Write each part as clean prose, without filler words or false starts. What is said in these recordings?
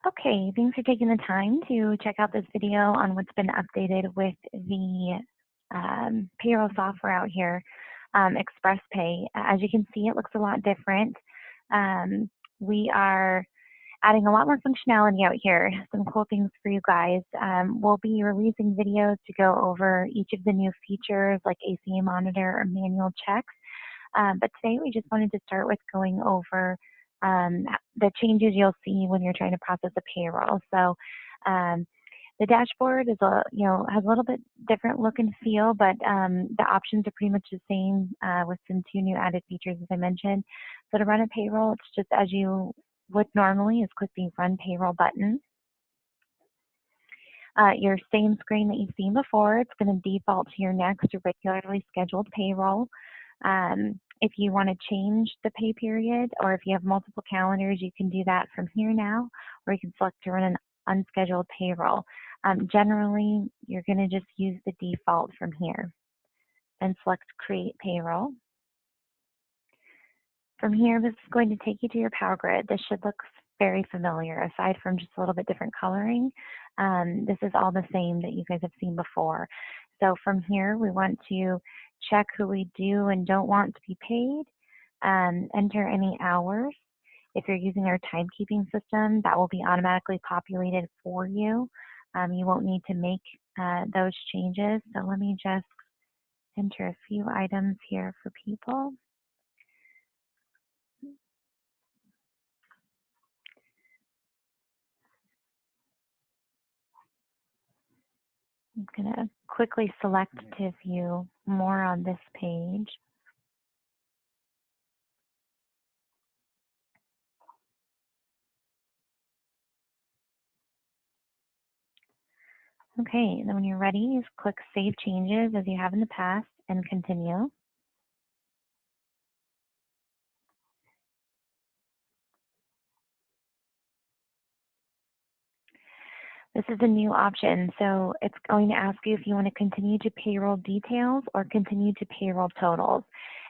Okay, thanks for taking the time to check out this video on what's been updated with the payroll software out here, Xpress Pay. As you can see, it looks a lot different. We are adding a lot more functionality out here, some cool things for you guys. We'll be releasing videos to go over each of the new features like ACA monitor or manual checks. But today we just wanted to start with going over the changes you'll see when you're trying to process a payroll. So the dashboard is has a little bit different look and feel, but the options are pretty much the same with some two new added features, as I mentioned. So to run a payroll, it's just as you would normally, is click the Run Payroll button. Your same screen that you've seen before, it's going to default to your next regularly scheduled payroll. If you want to change the pay period, or if you have multiple calendars, you can do that from here now, or you can select to run an unscheduled payroll. Generally, you're going to just use the default from here and select Create Payroll. From here, this is going to take you to your Power Grid. This should look very familiar, aside from just a little bit different coloring. This is all the same that you guys have seen before. So from here, we want to check who we do and don't want to be paid, enter any hours. If you're using our timekeeping system, that will be automatically populated for you. You won't need to make those changes. So let me just enter a few items here for people. I'm going to quickly select to view more on this page. Okay, and then when you're ready, just click Save Changes as you have in the past and continue. This is a new option, so it's going to ask you if you want to continue to payroll details or continue to payroll totals.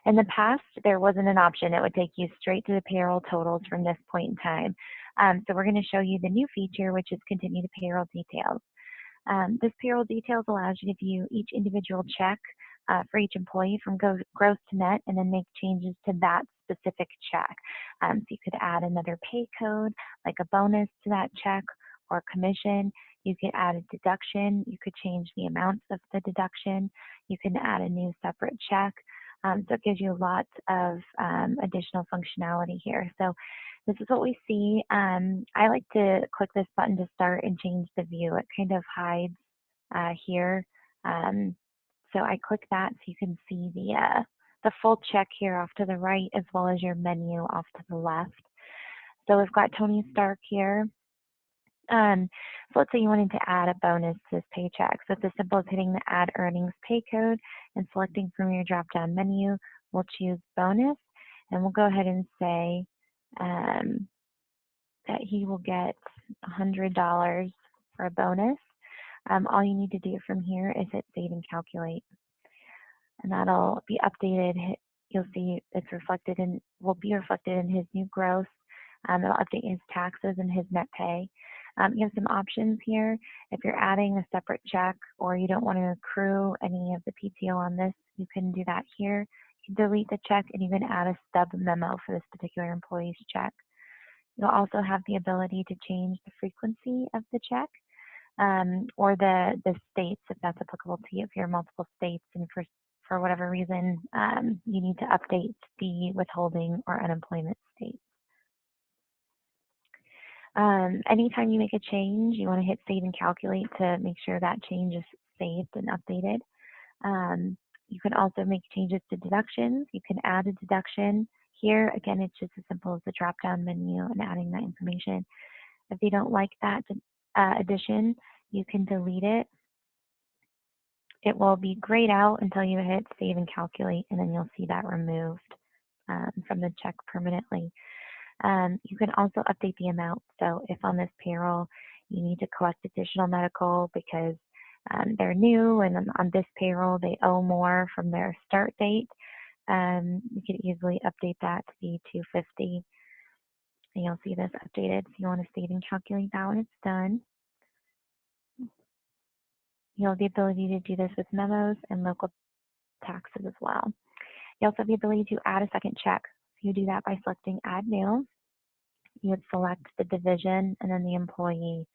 In the past, there wasn't an option. It would take you straight to the payroll totals from this point in time. So we're going to show you the new feature, which is continue to payroll details. This payroll details allows you to view each individual check for each employee from gross to net, and then make changes to that specific check. So you could add another pay code, like a bonus to that check, or commission. You could add a deduction. You could change the amount of the deduction. You can add a new separate check. So it gives you lots of additional functionality here. So this is what we see. I like to click this button to start and change the view. It kind of hides here. So I click that so you can see the full check here off to the right, as well as your menu off to the left. So we've got Tony Stark here. So let's say you wanted to add a bonus to this paycheck. So it's as simple as hitting the Add Earnings Pay Code and selecting from your drop-down menu. We'll choose Bonus, and we'll go ahead and say that he will get $100 for a bonus. All you need to do from here is hit Save and Calculate, and that'll be updated. You'll see it's reflected in, will be reflected in his new gross. It'll update his taxes and his net pay. You have some options here. If you're adding a separate check, or you don't want to accrue any of the PTO on this, you can do that here. You can delete the check, and you can add a stub memo for this particular employee's check. You'll also have the ability to change the frequency of the check, or the states, if that's applicable to you. If you're in multiple states and for whatever reason you need to update the withholding or unemployment states. Anytime you make a change, you want to hit Save and Calculate to make sure that change is saved and updated. You can also make changes to deductions. You can add a deduction. Here, again, it's just as simple as the drop-down menu and adding that information. If you don't like that addition, you can delete it. It will be grayed out until you hit Save and Calculate, and then you'll see that removed from the check permanently. You can also update the amount. So if on this payroll you need to collect additional medical because they're new, and on this payroll they owe more from their start date, you can easily update that to be $250. And you'll see this updated. So you want to save and calculate that when it's done. You'll have the ability to do this with memos and local taxes as well. You also have the ability to add a second check. So you do that by selecting Add New. You would select the division and then the employee.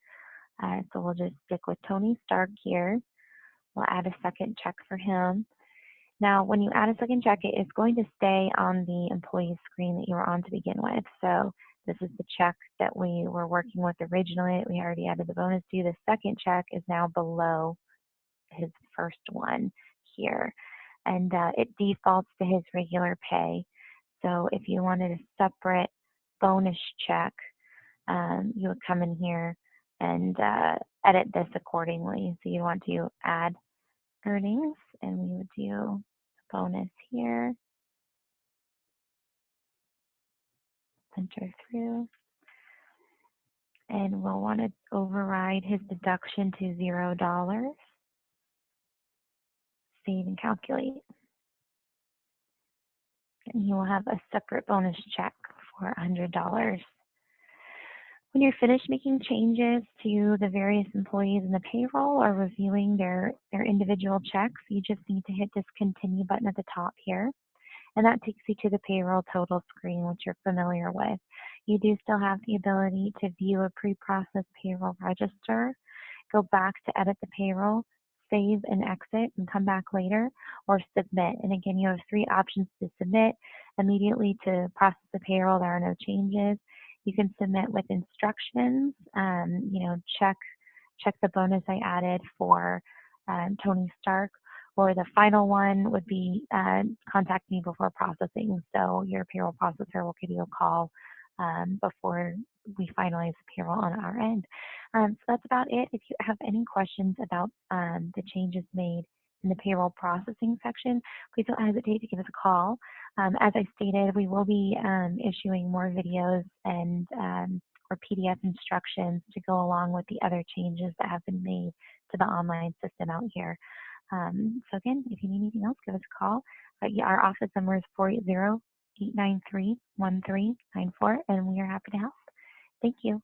So we'll just stick with Tony Stark here. We'll add a second check for him. Now, when you add a second check, it is going to stay on the employee screen that you were on to begin with. So this is the check that we were working with originally. We already added the bonus due. The second check is now below his first one here. And it defaults to his regular pay. So if you wanted a separate bonus check, you would come in here and edit this accordingly. So you want to add earnings, and we would do bonus here, enter through, and we'll want to override his deduction to $0, save and calculate, and he will have a separate bonus check for $100. When you're finished making changes to the various employees in the payroll or reviewing their individual checks, you just need to hit this continue button at the top here. And that takes you to the payroll total screen, which you're familiar with. You do still have the ability to view a pre-processed payroll register, go back to edit the payroll, save and exit and come back later, or submit. And again, you have three options to submit. Immediately to process the payroll, there are no changes. You can submit with instructions, check the bonus I added for Tony Stark, or the final one would be contact me before processing. So your payroll processor will give you a call before we finalize the payroll on our end. So that's about it. If you have any questions about the changes made in the payroll processing section, please don't hesitate to give us a call. As I stated, we will be issuing more videos and or PDF instructions to go along with the other changes that have been made to the online system out here. So again, if you need anything else, give us a call. Our office number is 480-893-1394, and we are happy to help. Thank you.